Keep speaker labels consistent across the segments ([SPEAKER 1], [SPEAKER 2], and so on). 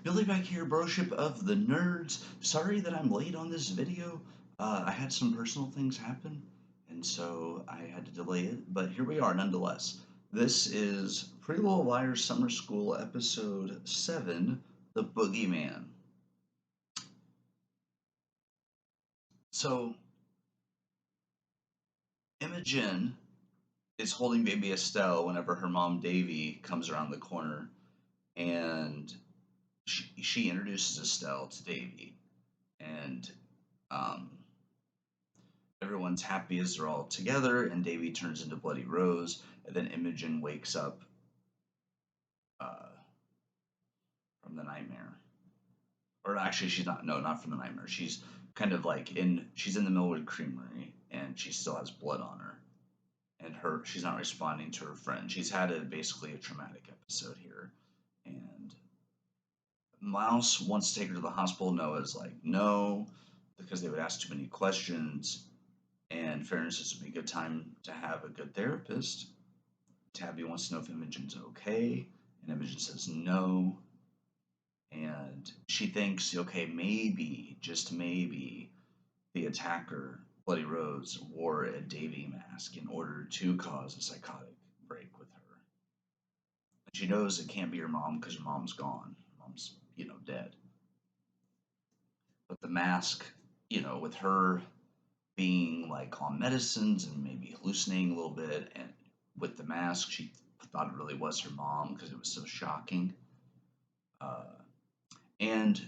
[SPEAKER 1] Billy back here, broship of the nerds. Sorry that I'm late on this video. I had some personal things happen, and so I had to delay it, but here we are nonetheless. This is Pretty Little Liars Summer School, episode 7, The Boogeyman. So, Imogen is holding baby Estelle whenever her mom Davy comes around the corner, and she introduces Estelle to Davy, and um, everyone's happy as they're all together, and Davy turns into Bloody Rose, and then Imogen wakes up uh, from the nightmare. Or actually, she's not. No, not from the nightmare. She's kind of like She's in the Millwood Creamery, and she still has blood on her, and she's not responding to her friend. She's had basically a traumatic episode here, and Mouse wants to take her to the hospital. Noah's like, no, because they would ask too many questions. And fairness, this would be a good time to have a good therapist. Tabby wants to know if Imogen's okay, and Imogen says no. And she thinks, okay, maybe, just maybe, the attacker, Bloody Rose, wore a Davy mask in order to cause a psychotic break with her. And she knows it can't be her mom because her mom's gone. Her mom's, dead. But the mask, with her being like on medicines and maybe hallucinating a little bit, and with the mask, she thought it really was her mom because it was so shocking. Uh, and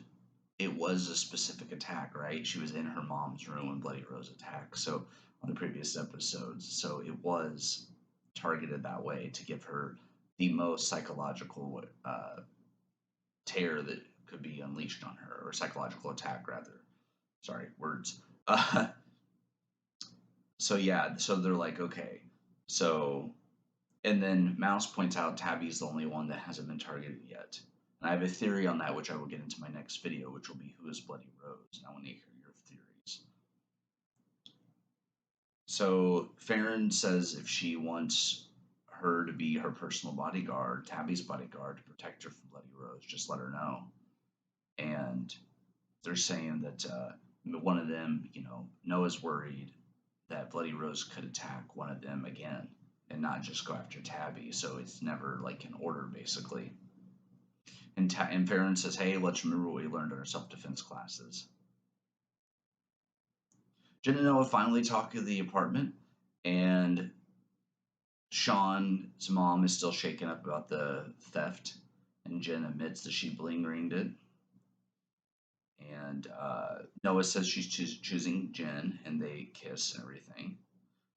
[SPEAKER 1] it was a specific attack, right? She was in her mom's room when Bloody Rose attacked. So on the previous episodes, so it was targeted that way to give her the most psychological tear that could be unleashed on her, or psychological attack rather. Sorry, words. So yeah, so they're like, okay, so, and then Mouse points out Tabby's the only one that hasn't been targeted yet. And I have a theory on that, which I will get into my next video, which will be who is Bloody Rose. And I want to hear your theories. So Farron says if she wants her to be her personal bodyguard, Tabby's bodyguard, to protect her from Bloody Rose, just let her know. And they're saying that one of them, Noah's worried that Bloody Rose could attack one of them again and not just go after Tabby. So it's never like in order, basically. And Farron says, hey, let's remember what we learned in our self-defense classes. Jen and Noah finally talk at the apartment, and Sean's mom is still shaken up about the theft, and Jen admits that she bling-ringed it. And Noah says she's choosing Jen, and they kiss and everything.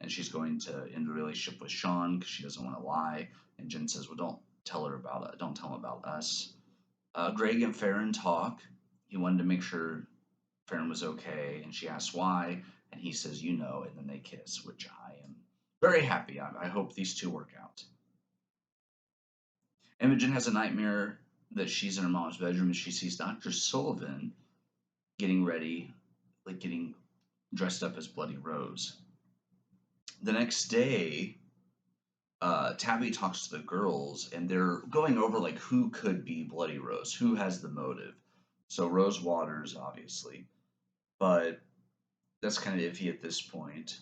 [SPEAKER 1] And she's going to end the relationship with Sean because she doesn't want to lie. And Jen says, well, don't tell him about us. Greg and Farron talk. He wanted to make sure Farron was okay, and she asks why, and he says, and then they kiss, which I am very happy. I hope these two work out. Imogen has a nightmare that she's in her mom's bedroom and she sees Dr. Sullivan getting ready, like getting dressed up as Bloody Rose. The next day, Tabby talks to the girls, and they're going over like who could be Bloody Rose, who has the motive. So Rose Waters, obviously, but that's kind of iffy at this point.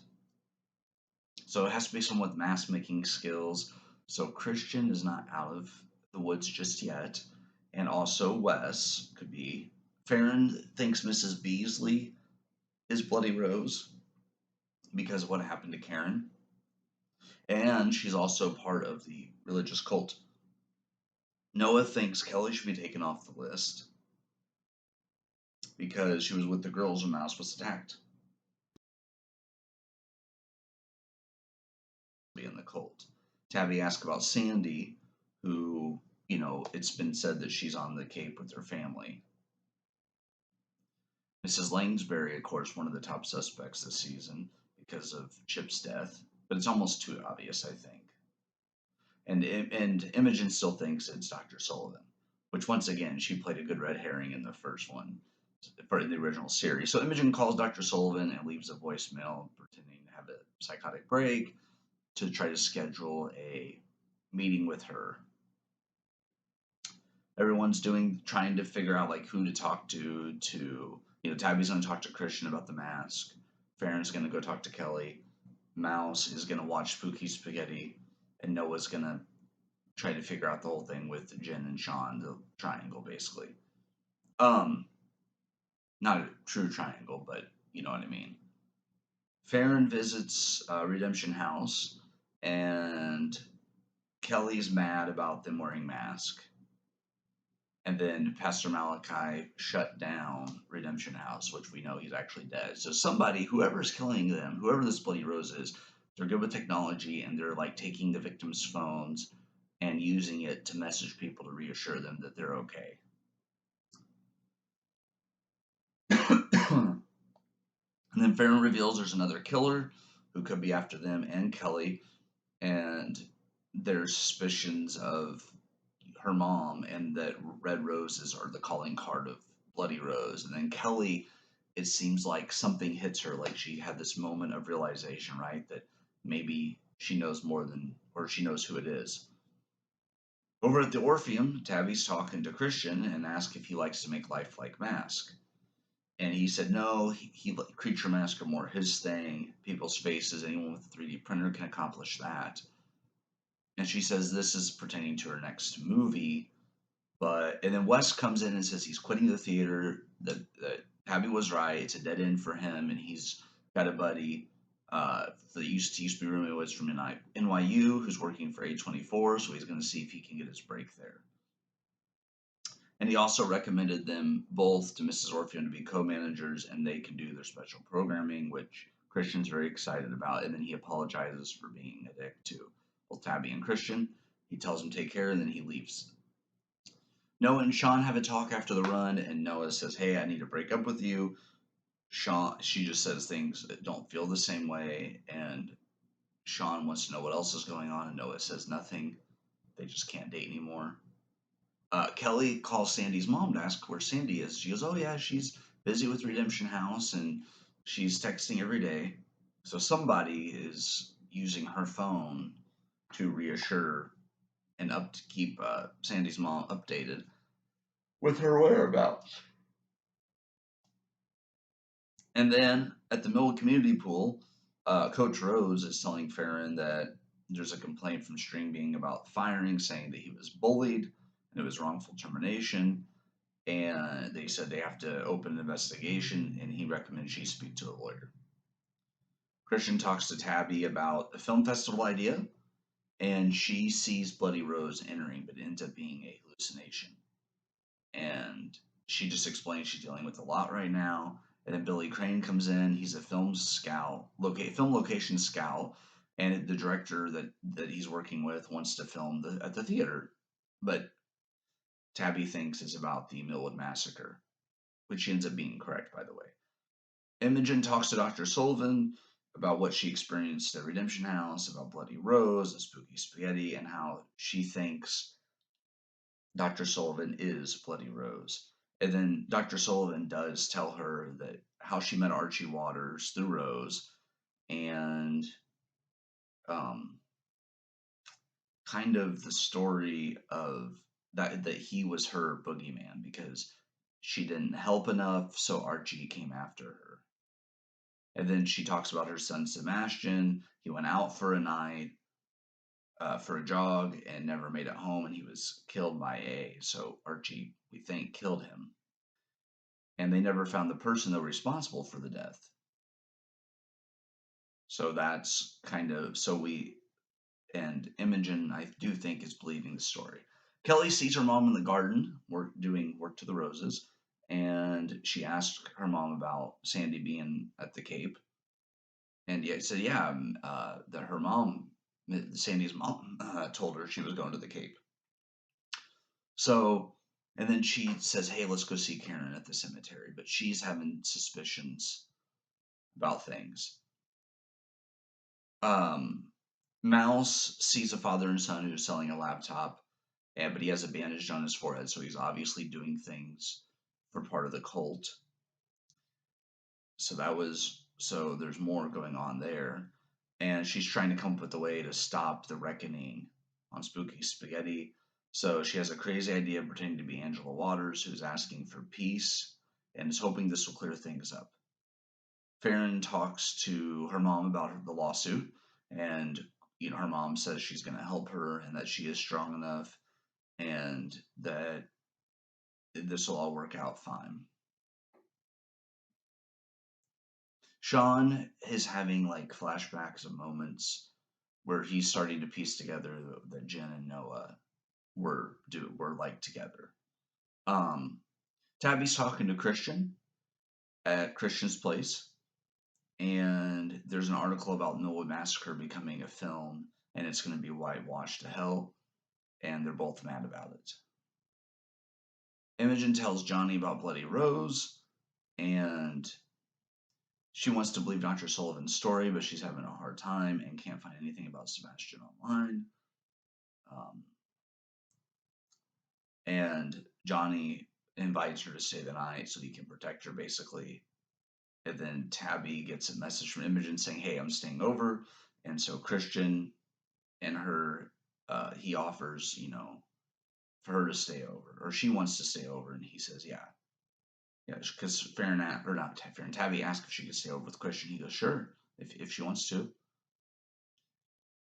[SPEAKER 1] So it has to be someone with mask making skills. So Christian is not out of the woods just yet, and also Wes could be. Farron thinks Mrs. Beasley is Bloody Rose because of what happened to Karen. And she's also part of the religious cult. Noah thinks Kelly should be taken off the list because she was with the girls when Mouse was attacked. In the cult. Tabby asks about Sandy, who, it's been said that she's on the Cape with her family. Mrs. Langsbury, of course, one of the top suspects this season because of Chip's death, but it's almost too obvious, I think. And Imogen still thinks it's Dr. Sullivan, which once again, she played a good red herring in the first one, in the original series. So Imogen calls Dr. Sullivan and leaves a voicemail pretending to have a psychotic break to try to schedule a meeting with her. everyone's trying to figure out like who to talk to, Tabby's going to talk to Christian about the mask. Farron's going to go talk to Kelly. Mouse is going to watch Spooky Spaghetti, and Noah's going to try to figure out the whole thing with Jen and Sean, the triangle, basically. Um, Not a true triangle, but you know what I mean. Farron visits Redemption House, and Kelly's mad about them wearing masks. And then Pastor Malachi shut down Redemption House, which we know he's actually dead. So somebody, whoever's killing them, whoever this Bloody Rose is, they're good with technology, and they're like taking the victims' phones and using it to message people to reassure them that they're okay. And then Farron reveals there's another killer who could be after them and Kelly, and there's suspicions of her mom, and that red roses are the calling card of Bloody Rose. And then Kelly, it seems like something hits her, like she had this moment of realization, right? That maybe she knows more than, or she knows who it is. Over at the Orpheum, Tabby's talking to Christian and asks if he likes to make lifelike mask. And he said no, creature masks are more his thing. People's faces, anyone with a 3D printer can accomplish that. And she says this is pertaining to her next movie. And then Wes comes in and says he's quitting the theater. That Tabby was right. It's a dead end for him, and he's got a buddy that used to be roommates from NYU who's working for A24, so he's going to see if he can get his break there. And he also recommended them both to Mrs. Orpheum to be co-managers, and they can do their special programming, which Christian's very excited about. And then he apologizes for being a dick to both Tabby and Christian. He tells him take care, and then he leaves. Noah and Sean have a talk after the run, and Noah says, "Hey, I need to break up with you." She just says things that don't feel the same way, and Sean wants to know what else is going on, and Noah says nothing. They just can't date anymore. Kelly calls Sandy's mom to ask where Sandy is. She goes, "Oh yeah, she's busy with Redemption House, and she's texting every day." So somebody is using her phone to reassure and to keep Sandy's mom updated with her whereabouts. And then at the Mill Community Pool, Coach Rose is telling Farron that there's a complaint from String Being about firing, saying that he was bullied and it was wrongful termination. And they said they have to open an investigation, and he recommends she speak to a lawyer. Christian talks to Tabby about a film festival idea, and she sees Bloody Rose entering, but it ends up being a hallucination. And she just explains she's dealing with a lot right now. And then Billy Crane comes in. He's a film film location scout, and the director that he's working with wants to film at the theater, but Tabby thinks it's about the Millwood massacre, which ends up being correct, by the way. Imogen talks to Dr. Sullivan about what she experienced at Redemption House, about Bloody Rose and Spooky Spaghetti, and how she thinks Dr. Sullivan is Bloody Rose. And then Dr. Sullivan does tell her that how she met Archie Waters through Rose, and um, kind of the story of that he was her boogeyman because she didn't help enough, so Archie came after her. And then she talks about her son Sebastian. He went out for a night for a jog and never made it home, and he was killed by A. So Archie, we think, killed him. And they never found the person though responsible for the death. So that's kind of and Imogen, I do think, is believing the story. Kelly sees her mom in the garden doing work to the roses, and she asks her mom about Sandy being at the Cape. And yeah, said, yeah, that her mom, Sandy's mom, told her she was going to the Cape. So, and then she says, hey, let's go see Karen at the cemetery. But she's having suspicions about things. Mouse sees a father and son who's selling a laptop, but he has a bandage on his forehead, so he's obviously doing things for part of the cult. So there's more going on there. And she's trying to come up with a way to stop the reckoning on Spooky Spaghetti. So she has a crazy idea of pretending to be Angela Waters, who's asking for peace and is hoping this will clear things up. Farron talks to her mom about the lawsuit, and her mom says she's going to help her and that she is strong enough and that this will all work out fine. Sean is having like flashbacks of moments where he's starting to piece together that Jen and Noah were like together. Um, Tabby's talking to Christian at Christian's place, and there's an article about Noah Massacre becoming a film, and it's going to be whitewashed to hell, and they're both mad about it. Imogen tells Johnny about Bloody Rose, and she wants to believe Dr. Sullivan's story, but she's having a hard time and can't find anything about Sebastian online. Um, and Johnny invites her to stay the night so he can protect her, basically. And then Tabby gets a message from Imogen saying, "Hey, I'm staying over." And so Christian and her, he offers, for her to stay over, or she wants to stay over, and he says, "Yeah, yeah," because Farron, Tabby asked if she could stay over with Christian. He goes, "Sure, if she wants to."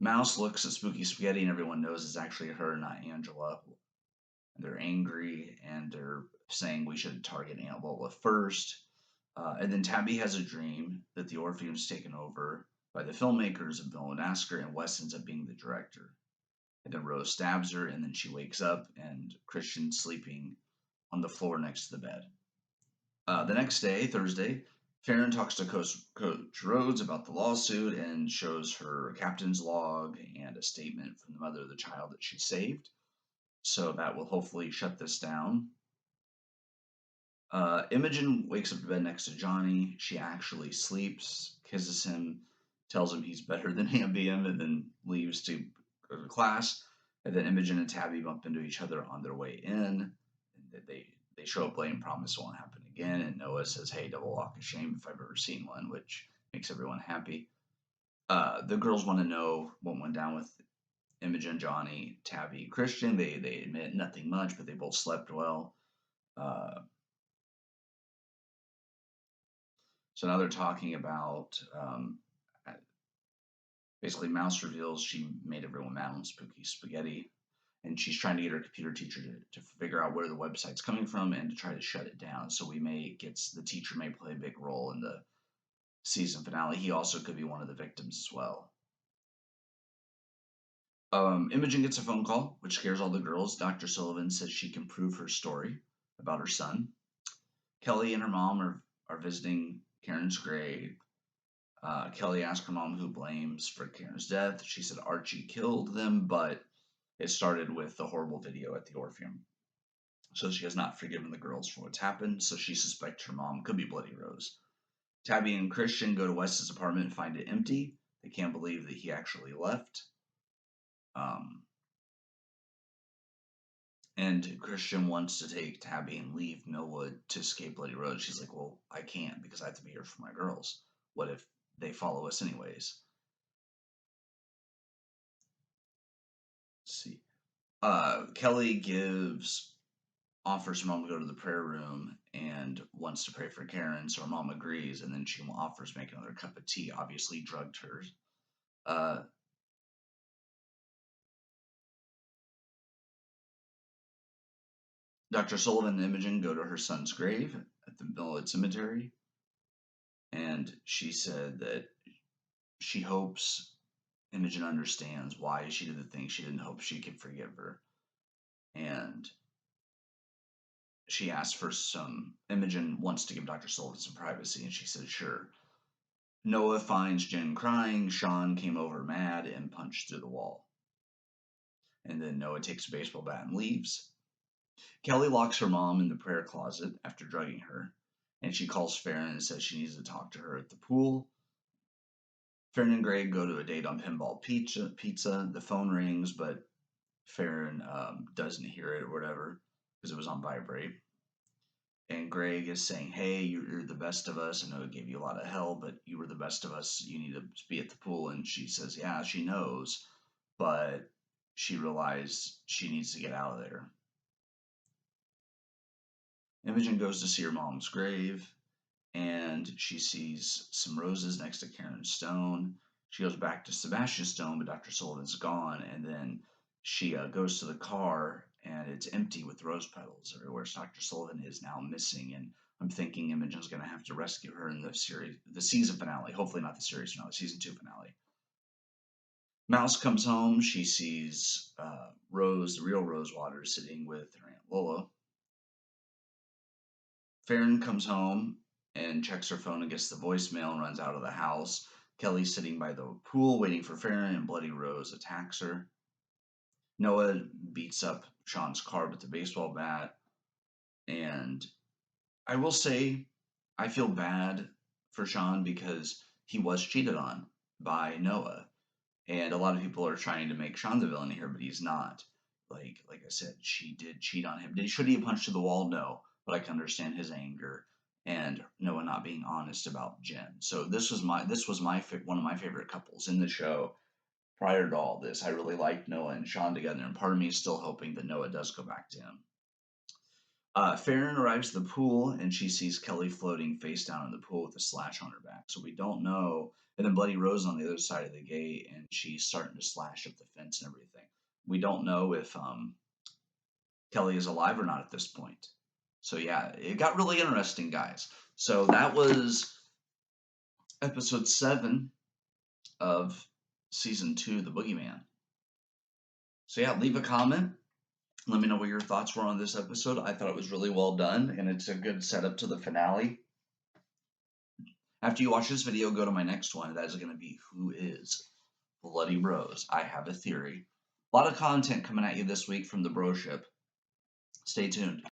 [SPEAKER 1] Mouse looks at Spooky Spaghetti, and everyone knows it's actually her, not Angela. They're angry, and they're saying we should target Aunt Lola first. And then Tabby has a dream that the Orpheum's taken over by the filmmakers of Villain Massacre, and Wes ends up being the director. And then Rose stabs her, and then she wakes up, and Christian's sleeping on the floor next to the bed. The next day, Thursday, Farron talks to Coach Rhodes about the lawsuit and shows her a captain's log and a statement from the mother of the child that she saved. So that will hopefully shut this down. Imogen wakes up in bed next to Johnny. She actually sleeps, kisses him, tells him he's better than him, and then leaves to go to class. And then Imogen and Tabby bump into each other on their way in. And they show up late and promise it won't happen again. And Noah says, "Hey, double walk of shame if I've ever seen one," which makes everyone happy. The girls want to know what went down with Imogen, Johnny, Tabby, Christian. They admit nothing much, but they both slept well. Uh, So now they're talking about basically Mouse reveals she made everyone mad on Spooky Spaghetti, and she's trying to get her computer teacher to figure out where the website's coming from and to try to shut it down. So the teacher may play a big role in the season finale. He also could be one of the victims as well. Imogen gets a phone call, which scares all the girls. Dr. Sullivan says she can prove her story about her son. Kelly and her mom are visiting Karen's grave. Kelly asked her mom who blames for Karen's death. She said Archie killed them, but it started with the horrible video at the Orpheum. So she has not forgiven the girls for what's happened, so she suspects her mom could be Bloody Rose. Tabby and Christian go to Wes's apartment and find it empty. They can't believe that he actually left. Um, and Christian wants to take Tabby and leave Millwood to escape Bloody Rose. She's like, "Well, I can't because I have to be here for my girls. What if they follow us anyways?" Let's see. Kelly offers her mom to go to the prayer room and wants to pray for Karen, so her mom agrees, and then she offers to make another cup of tea, obviously drugged her. Uh, Dr. Sullivan and Imogen go to her son's grave at the Millwood Cemetery, and she said that she hopes Imogen understands why she did the thing. She didn't hope she could forgive her. And she asked for Imogen wants to give Dr. Sullivan some privacy, and she said, "Sure." Noah finds Jen crying. Sean came over mad and punched through the wall. And then Noah takes a baseball bat and leaves. Kelly locks her mom in the prayer closet after drugging her, and she calls Farron and says she needs to talk to her at the pool. Farron and Greg go to a date on Pinball Pizza. The phone rings, but Farron doesn't hear it or whatever because it was on vibrate. And Greg is saying, "Hey, you're the best of us. I know it gave you a lot of hell, but you were the best of us. You need to be at the pool." And she says, "Yeah, she knows, but she realized she needs to get out of there. Imogen goes to see her mom's grave, and she sees some roses next to Karen Stone. She goes back to Sebastian Stone, but Dr. Sullivan's gone, and then she goes to the car, and it's empty with rose petals everywhere. So Dr. Sullivan is now missing, and I'm thinking Imogen's going to have to rescue her in the series, the season finale. Hopefully not the series finale, season 2 finale. Mouse comes home. She sees Rose, the real Rosewater, sitting with her Aunt Lola. Farron comes home and checks her phone and gets the voicemail and runs out of the house. Kelly's sitting by the pool waiting for Farron, and Bloody Rose attacks her. Noah beats up Sean's car with the baseball bat. And I will say, I feel bad for Sean because he was cheated on by Noah. And a lot of people are trying to make Sean the villain here, but he's not. Like I said, she did cheat on him. Should he have punched to the wall? No, but I can understand his anger and Noah not being honest about Jen. So this was one of my favorite couples in the show. Prior to all this, I really liked Noah and Sean together, and part of me is still hoping that Noah does go back to him. Farron arrives at the pool and she sees Kelly floating face down in the pool with a slash on her back. So we don't know. And then Bloody Rose on the other side of the gate, and she's starting to slash up the fence and everything. We don't know if Kelly is alive or not at this point. So yeah, it got really interesting, guys. So that was episode 7 of season 2, The Boogeyman. So yeah, leave a comment. Let me know what your thoughts were on this episode. I thought it was really well done, and it's a good setup to the finale. After you watch this video, go to my next one. That is going to be Who is Bloody Rose? I have a theory. A lot of content coming at you this week from the Bro Ship. Stay tuned.